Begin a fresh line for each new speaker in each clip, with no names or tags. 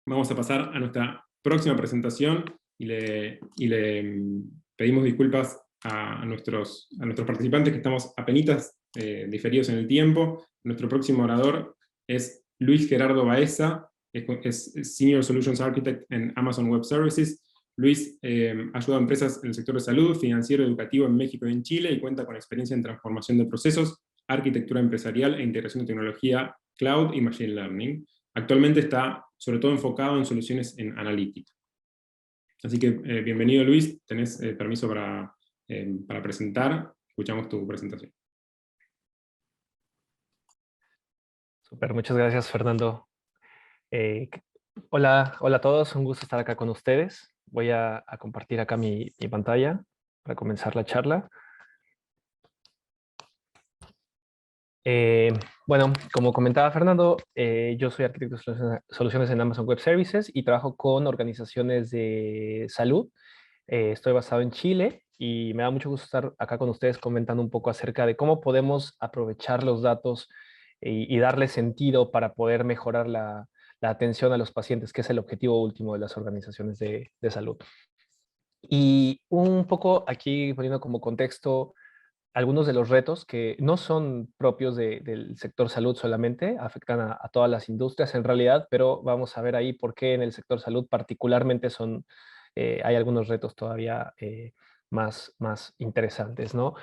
Vamos a pasar a nuestra próxima presentación pedimos disculpas a nuestros participantes que estamos apenitas diferidos en el tiempo. Nuestro próximo orador es Luis Gerardo Baeza, es Senior Solutions Architect en Amazon Web Services. Luis ayuda a empresas en el sector de salud, financiero y educativo en México y en Chile, y cuenta con experiencia en transformación de procesos, arquitectura empresarial e integración de tecnología, cloud y machine learning. Actualmente está sobre todo enfocado en soluciones en analítica. Así que bienvenido Luis, tenés permiso para presentar. Escuchamos tu presentación.
Super, muchas gracias Fernando. Hola a todos, un gusto estar acá con ustedes. Voy a compartir acá mi pantalla para comenzar la charla. Bueno, como comentaba Fernando, yo soy arquitecto de soluciones en Amazon Web Services y trabajo con organizaciones de salud. Estoy basado en Chile y me da mucho gusto estar acá con ustedes comentando un poco acerca de cómo podemos aprovechar los datos y darle sentido para poder mejorar la atención a los pacientes, que es el objetivo último de las organizaciones de salud. Y un poco aquí poniendo como contexto algunos de los retos que no son propios del sector salud solamente, afectan a todas las industrias en realidad, pero vamos a ver ahí por qué en el sector salud particularmente hay algunos retos todavía más interesantes, ¿no?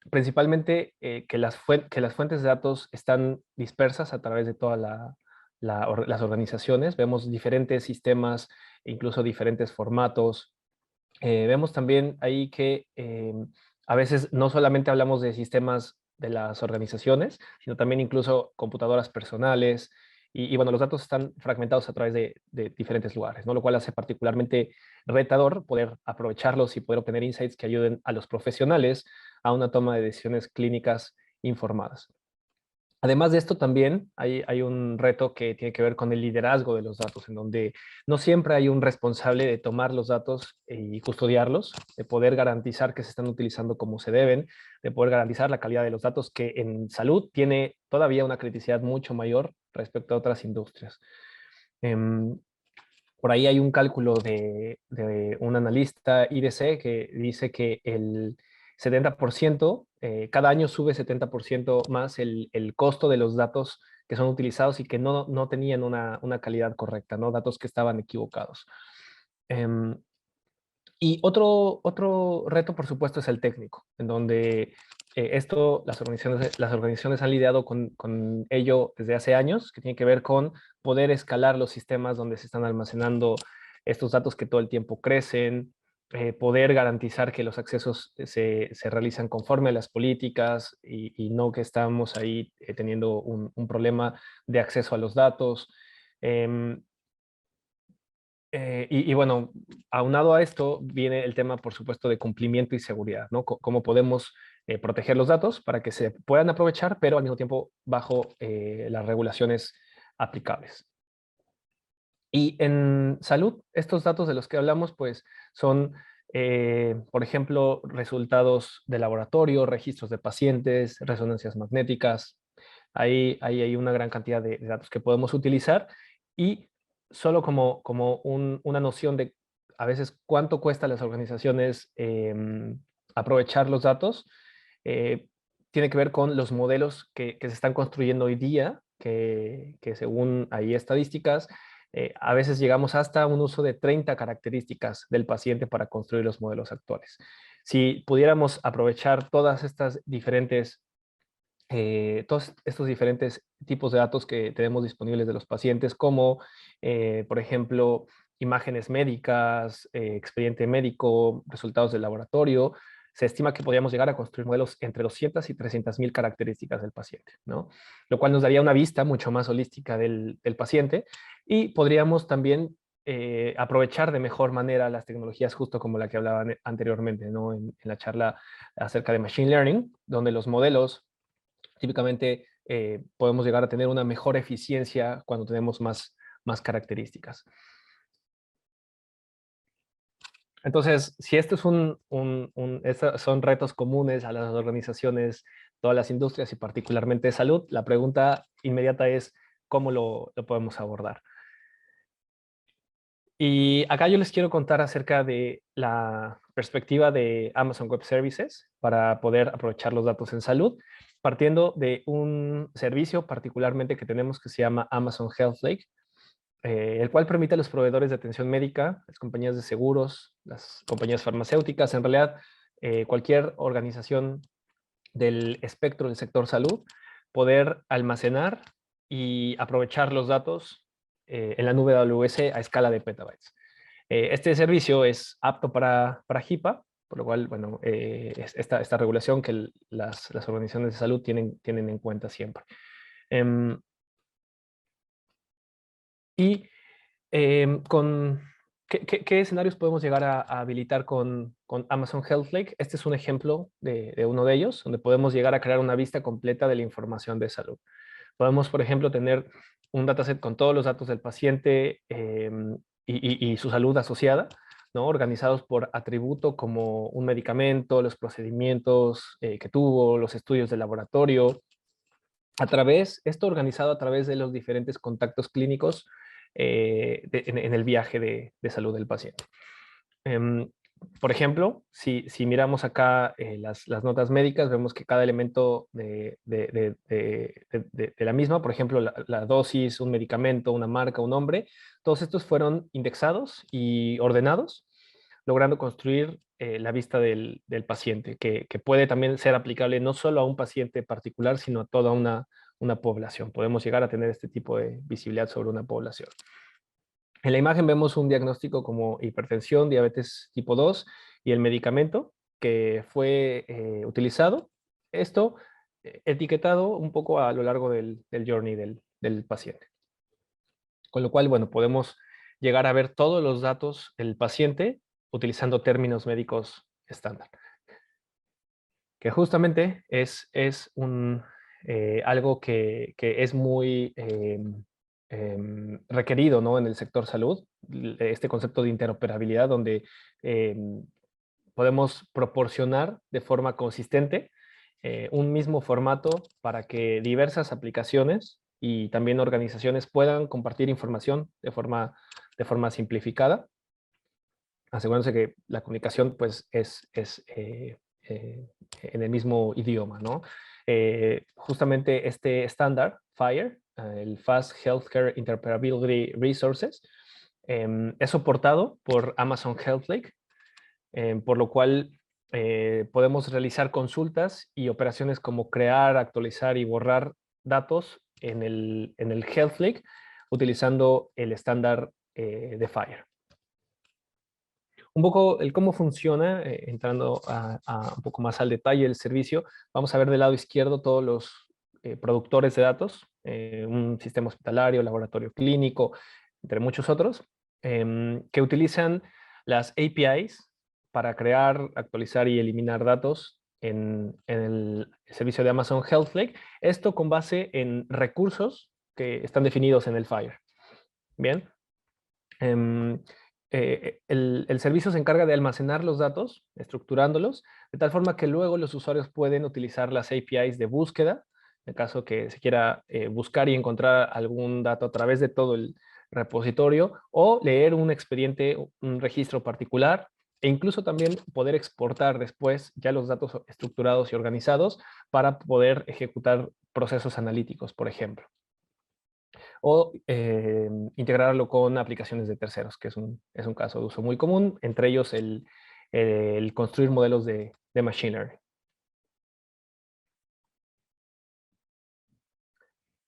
Principalmente que las fuentes de datos están dispersas a través de todas las organizaciones. Vemos diferentes sistemas, incluso diferentes formatos. Vemos también ahí que a veces no solamente hablamos de sistemas de las organizaciones, sino también incluso computadoras personales. Bueno, los datos están fragmentados a través de diferentes lugares, ¿no? Lo cual hace particularmente retador poder aprovecharlos y poder obtener insights que ayuden a los profesionales a una toma de decisiones clínicas informadas. Además de esto, también hay un reto que tiene que ver con el liderazgo de los datos, en donde no siempre hay un responsable de tomar los datos y custodiarlos, de poder garantizar que se están utilizando como se deben, de poder garantizar la calidad de los datos, que en salud tiene todavía una criticidad mucho mayor respecto a otras industrias. Por ahí hay un cálculo de un analista IDC que dice que el 70%, cada año sube 70% más el costo de los datos que son utilizados y que no tenían una calidad correcta, ¿no? Datos que estaban equivocados. Y otro reto, por supuesto, es el técnico, en donde las organizaciones han lidiado con ello desde hace años, que tiene que ver con poder escalar los sistemas donde se están almacenando estos datos que todo el tiempo crecen, poder garantizar que los accesos se realizan conforme a las políticas y no que estamos ahí teniendo un problema de acceso a los datos. Em, bueno, aunado a esto viene el tema, por supuesto, de cumplimiento y seguridad, ¿no? Cómo podemos proteger los datos para que se puedan aprovechar, pero al mismo tiempo bajo las regulaciones aplicables. Y en salud, estos datos de los que hablamos, pues son, por ejemplo, resultados de laboratorio, registros de pacientes, resonancias magnéticas. Ahí hay una gran cantidad de datos que podemos utilizar y solo como una noción de a veces cuánto cuesta a las organizaciones aprovechar los datos, eh, tiene que ver con los modelos que se están construyendo hoy día, que según hay estadísticas, a veces llegamos hasta un uso de 30 características del paciente para construir los modelos actuales. Si pudiéramos aprovechar todas estas diferentes todos estos diferentes tipos de datos que tenemos disponibles de los pacientes, como, por ejemplo, imágenes médicas, expediente médico, resultados del laboratorio, se estima que podríamos llegar a construir modelos entre 200 y 300,000 características del paciente, ¿no? Lo cual nos daría una vista mucho más holística del paciente y podríamos también aprovechar de mejor manera las tecnologías, justo como la que hablaba anteriormente, ¿no? En la charla acerca de Machine Learning, donde los modelos típicamente podemos llegar a tener una mejor eficiencia cuando tenemos más características. Entonces, si esto es estos son retos comunes a las organizaciones, todas las industrias y particularmente de salud, la pregunta inmediata es ¿cómo lo podemos abordar? Y acá yo les quiero contar acerca de la perspectiva de Amazon Web Services para poder aprovechar los datos en salud, partiendo de un servicio particularmente que tenemos que se llama Amazon Health Lake, el cual permite a los proveedores de atención médica, las compañías de seguros, las compañías farmacéuticas, en realidad cualquier organización del espectro del sector salud, poder almacenar y aprovechar los datos en la nube AWS a escala de petabytes. Este servicio es apto para HIPAA, por lo cual, bueno, esta regulación que las organizaciones de salud tienen en cuenta siempre. Y con ¿qué escenarios podemos llegar a habilitar con Amazon Health Lake? Este es un ejemplo de uno de ellos, donde podemos llegar a crear una vista completa de la información de salud. Podemos, por ejemplo, tener un dataset con todos los datos del paciente y su salud asociada, ¿no? Organizados por atributo como un medicamento, los procedimientos que tuvo, los estudios de laboratorio, esto organizado a través de los diferentes contactos clínicos en el viaje de salud del paciente. Em, por ejemplo, si miramos acá las notas médicas, vemos que cada elemento de la misma, por ejemplo, la dosis, un medicamento, una marca, un nombre, todos estos fueron indexados y ordenados, logrando construir la vista del paciente, que puede también ser aplicable no solo a un paciente particular, sino a toda una población. Podemos llegar a tener este tipo de visibilidad sobre una población. En la imagen vemos un diagnóstico como hipertensión, diabetes tipo 2 y el medicamento que fue utilizado. Esto etiquetado un poco a lo largo del journey del paciente. Con lo cual, bueno, podemos llegar a ver todos los datos del paciente utilizando términos médicos estándar. Que justamente es algo que es muy requerido, ¿no? En el sector salud, este concepto de interoperabilidad donde podemos proporcionar de forma consistente un mismo formato para que diversas aplicaciones y también organizaciones puedan compartir información de forma simplificada, asegurándose que la comunicación pues, es en el mismo idioma, ¿no? Justamente este estándar, FHIR, el Fast Healthcare Interoperability Resources, es soportado por Amazon Health Lake, por lo cual podemos realizar consultas y operaciones como crear, actualizar y borrar datos en el Health Lake utilizando el estándar de FHIR. Un poco el cómo funciona, entrando a un poco más al detalle del servicio, vamos a ver del lado izquierdo todos los productores de datos, un sistema hospitalario, laboratorio clínico, entre muchos otros, que utilizan las APIs para crear, actualizar y eliminar datos en el servicio de Amazon Health Lake. Esto con base en recursos que están definidos en el FHIR. Bien. El servicio se encarga de almacenar los datos, estructurándolos, de tal forma que luego los usuarios pueden utilizar las APIs de búsqueda, en caso que se quiera buscar y encontrar algún dato a través de todo el repositorio, o leer un expediente, un registro particular, e incluso también poder exportar después ya los datos estructurados y organizados para poder ejecutar procesos analíticos, por ejemplo, o integrarlo con aplicaciones de terceros, que es un caso de uso muy común, entre ellos el construir modelos de machine learning.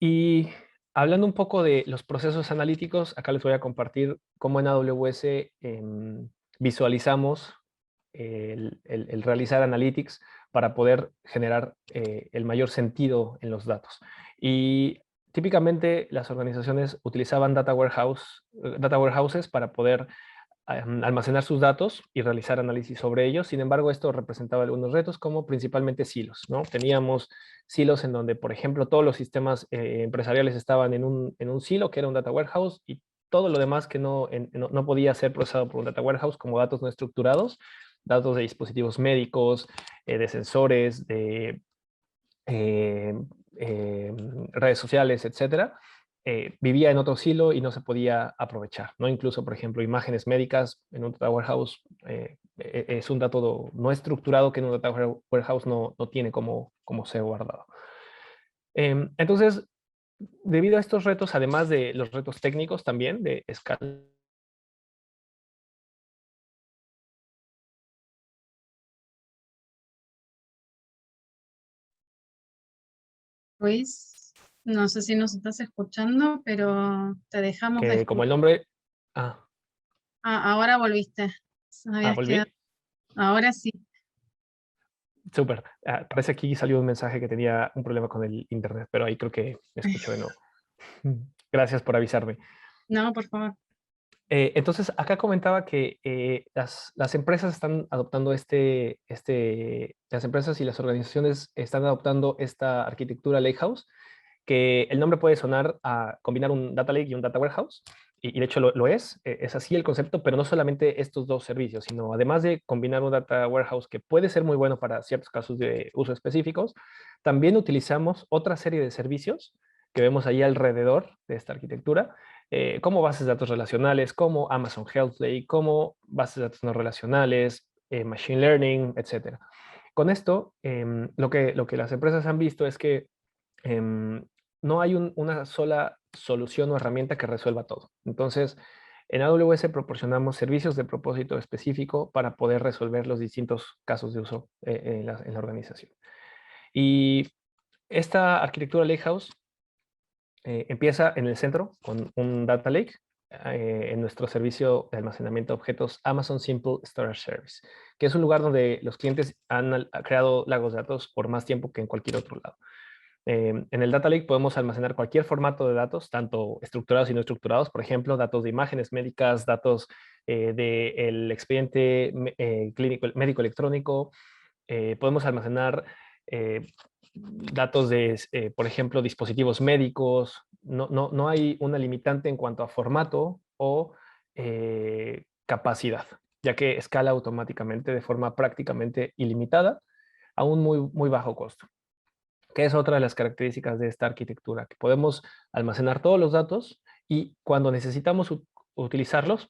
Y hablando un poco de los procesos analíticos, acá les voy a compartir cómo en AWS visualizamos el realizar analytics para poder generar el mayor sentido en los datos. Y típicamente las organizaciones utilizaban data warehouses para poder almacenar sus datos y realizar análisis sobre ellos. Sin embargo, esto representaba algunos retos, como principalmente silos, ¿no? Teníamos silos en donde, por ejemplo, todos los sistemas empresariales estaban en un silo, que era un data warehouse, y todo lo demás que no podía ser procesado por un data warehouse, como datos no estructurados, datos de dispositivos médicos, de sensores, de redes sociales, etcétera, vivía en otro silo y no se podía aprovechar, ¿no? Incluso, por ejemplo, imágenes médicas en un data warehouse es un dato no estructurado que en un data warehouse no tiene cómo ser guardado. Entonces, debido a estos retos, además de los retos técnicos también de escala,
Luis, no sé si nos estás escuchando, pero te dejamos de
que como el
escuchar.
nombre... Ah,
Ahora volviste. Habías quedado.
volví.
Ahora sí.
Súper. Parece aquí salió un mensaje que tenía un problema con el internet, pero ahí creo que me escucho de nuevo. Gracias por avisarme.
No, por favor.
Entonces, acá comentaba que las empresas están adoptando las empresas y las organizaciones están adoptando esta arquitectura Lakehouse, que el nombre puede sonar a combinar un data lake y un data warehouse, y de hecho lo es así el concepto, pero no solamente estos dos servicios, sino además de combinar un data warehouse que puede ser muy bueno para ciertos casos de uso específicos, también utilizamos otra serie de servicios que vemos ahí alrededor de esta arquitectura, como bases de datos relacionales, como Amazon Health Lake, como bases de datos no relacionales, Machine Learning, etcétera. Con esto, lo que las empresas han visto es que em, no hay una sola solución o herramienta que resuelva todo. Entonces, en AWS proporcionamos servicios de propósito específico para poder resolver los distintos casos de uso en la organización. Y esta arquitectura Lakehouse empieza en el centro con un data lake en nuestro servicio de almacenamiento de objetos Amazon Simple Storage Service, que es un lugar donde los clientes han creado lagos de datos por más tiempo que en cualquier otro lado. En el Data Lake podemos almacenar cualquier formato de datos, tanto estructurados y no estructurados, por ejemplo, datos de imágenes médicas, datos del expediente clínico, médico electrónico. Podemos almacenar datos de, por ejemplo, dispositivos médicos. No hay una limitante en cuanto a formato o capacidad, ya que escala automáticamente de forma prácticamente ilimitada a un muy bajo costo, que es otra de las características de esta arquitectura, que podemos almacenar todos los datos y cuando necesitamos utilizarlos,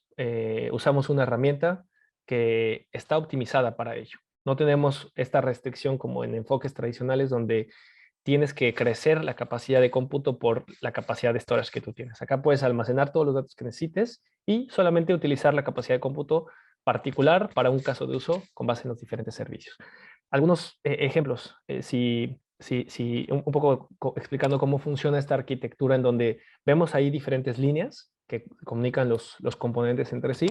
usamos una herramienta que está optimizada para ello. No tenemos esta restricción como en enfoques tradicionales donde tienes que crecer la capacidad de cómputo por la capacidad de storage que tú tienes. Acá puedes almacenar todos los datos que necesites y solamente utilizar la capacidad de cómputo particular para un caso de uso con base en los diferentes servicios. Algunos ejemplos, si un poco explicando cómo funciona esta arquitectura en donde vemos ahí diferentes líneas que comunican los componentes entre sí.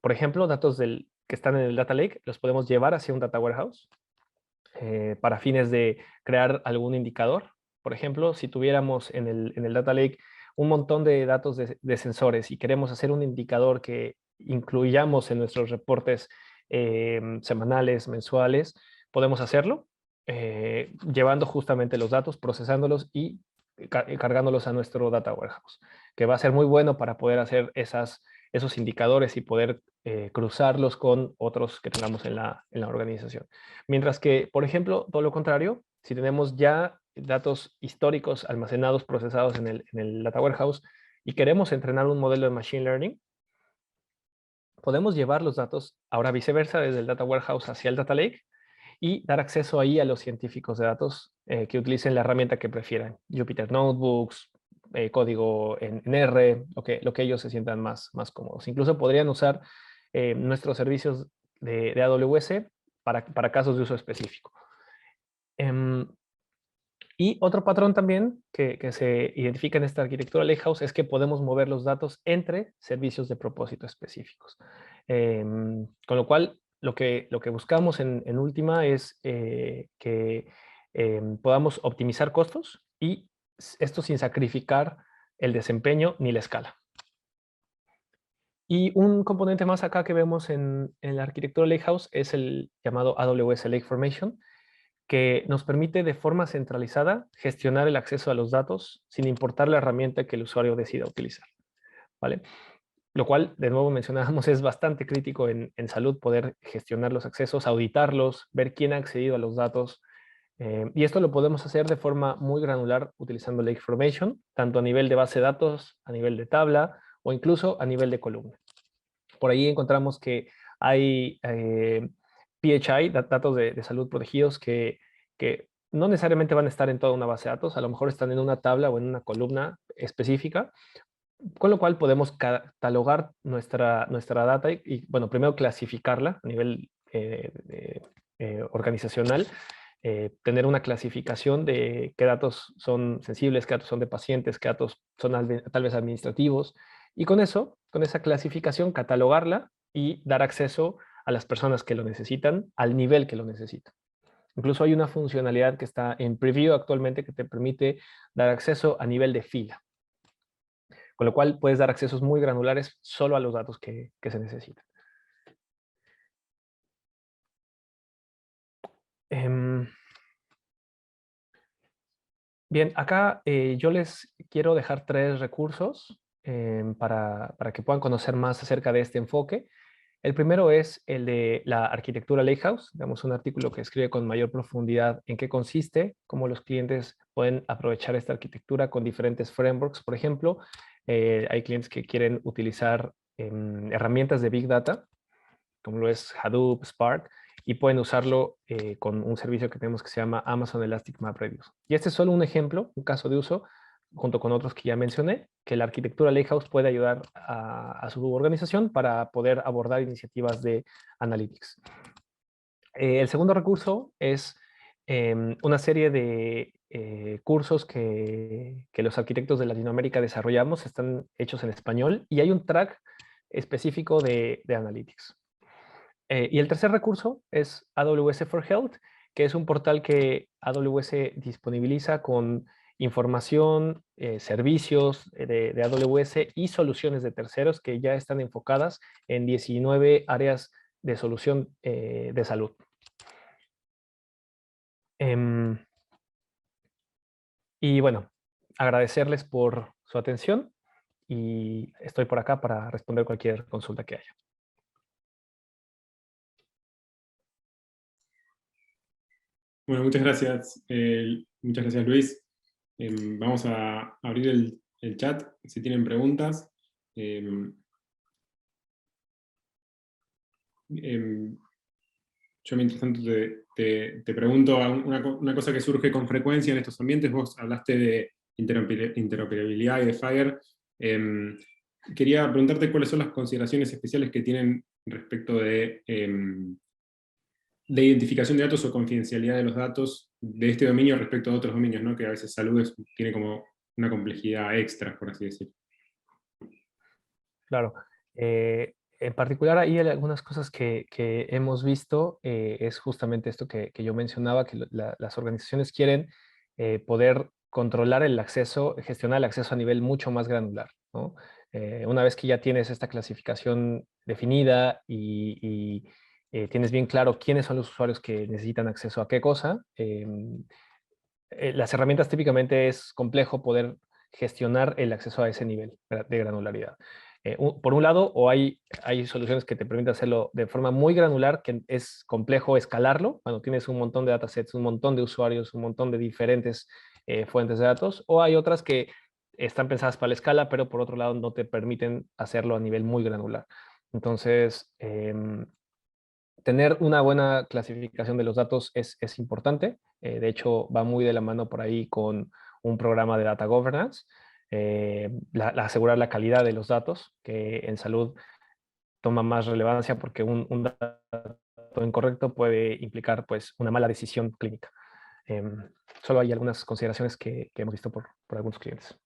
Por ejemplo, datos que están en el Data Lake los podemos llevar hacia un Data Warehouse para fines de crear algún indicador. Por ejemplo, si tuviéramos en el Data Lake un montón de datos de sensores y queremos hacer un indicador que incluyamos en nuestros reportes semanales, mensuales, podemos hacerlo llevando justamente los datos, procesándolos y cargándolos a nuestro Data Warehouse, que va a ser muy bueno para poder hacer esos indicadores y poder cruzarlos con otros que tengamos en la organización. Mientras que, por ejemplo, todo lo contrario, si tenemos ya datos históricos almacenados, procesados en el Data Warehouse y queremos entrenar un modelo de Machine Learning, podemos llevar los datos ahora viceversa desde el Data Warehouse hacia el Data Lake y dar acceso ahí a los científicos de datos que utilicen la herramienta que prefieran. Jupyter Notebooks, código en R, lo que ellos se sientan más cómodos. Incluso podrían usar nuestros servicios de AWS para casos de uso específico. Y otro patrón también que se identifica en esta arquitectura Lakehouse es que podemos mover los datos entre servicios de propósito específicos. Con lo cual, lo que buscamos en última es que podamos optimizar costos y esto sin sacrificar el desempeño ni la escala. Y un componente más acá que vemos en la arquitectura Lakehouse es el llamado AWS Lake Formation, que nos permite de forma centralizada gestionar el acceso a los datos sin importar la herramienta que el usuario decida utilizar, ¿vale? Lo cual, de nuevo mencionábamos, es bastante crítico en salud poder gestionar los accesos, auditarlos, ver quién ha accedido a los datos Y esto lo podemos hacer de forma muy granular utilizando Lake Formation, tanto a nivel de base de datos, a nivel de tabla o incluso a nivel de columna. Por ahí encontramos que hay PHI, datos de salud protegidos, que no necesariamente van a estar en toda una base de datos, a lo mejor están en una tabla o en una columna específica, con lo cual podemos catalogar nuestra data bueno, primero clasificarla a nivel organizacional, tener una clasificación de qué datos son sensibles, qué datos son de pacientes, qué datos son tal vez administrativos, y con eso, con esa clasificación, catalogarla y dar acceso a las personas que lo necesitan al nivel que lo necesitan. Incluso hay una funcionalidad que está en preview actualmente que te permite dar acceso a nivel de fila, con lo cual puedes dar accesos muy granulares solo a los datos que se necesitan. Bien, acá yo les quiero dejar 3 recursos para que puedan conocer más acerca de este enfoque. El primero es el de la arquitectura Lakehouse. Damos un artículo que escribe con mayor profundidad en qué consiste, cómo los clientes pueden aprovechar esta arquitectura con diferentes frameworks. Por ejemplo, hay clientes que quieren utilizar herramientas de Big Data, como lo es Hadoop, Spark, y pueden usarlo con un servicio que tenemos que se llama Amazon Elastic MapReduce. Y este es solo un ejemplo, un caso de uso, junto con otros que ya mencioné, que la arquitectura Lakehouse puede ayudar a su organización para poder abordar iniciativas de analytics. El segundo recurso es una serie de cursos que los arquitectos de Latinoamérica desarrollamos, están hechos en español, y hay un track específico de analytics. Y el tercer recurso es AWS for Health, que es un portal que AWS disponibiliza con información, servicios de AWS y soluciones de terceros que ya están enfocadas en 19 áreas de solución de salud. Y bueno, agradecerles por su atención y estoy por acá para responder cualquier consulta que haya.
Bueno, muchas gracias Luis. Vamos a abrir el chat si tienen preguntas. Yo mientras tanto te pregunto una cosa que surge con frecuencia en estos ambientes. Vos hablaste de interoperabilidad y de FHIR. Quería preguntarte cuáles son las consideraciones especiales que tienen respecto de identificación de datos o confidencialidad de los datos de este dominio respecto a otros dominios, ¿no? Que a veces salud tiene como una complejidad extra, por así decirlo.
Claro. En particular, ahí hay algunas cosas que hemos visto, es justamente esto que yo mencionaba, que las organizaciones quieren poder controlar el acceso, gestionar el acceso a nivel mucho más granular, ¿no? Una vez que ya tienes esta clasificación definida y tienes bien claro quiénes son los usuarios que necesitan acceso a qué cosa, las herramientas típicamente es complejo poder gestionar el acceso a ese nivel de granularidad. Por un lado, o hay soluciones que te permiten hacerlo de forma muy granular, que es complejo escalarlo, cuando tienes un montón de datasets, un montón de usuarios, un montón de diferentes fuentes de datos, o hay otras que están pensadas para la escala, pero por otro lado no te permiten hacerlo a nivel muy granular. Entonces, tener una buena clasificación de los datos es importante. De hecho, va muy de la mano por ahí con un programa de data governance, asegurar la calidad de los datos, que en salud toma más relevancia porque un dato incorrecto puede implicar pues, una mala decisión clínica. Solo hay algunas consideraciones que hemos visto por algunos clientes.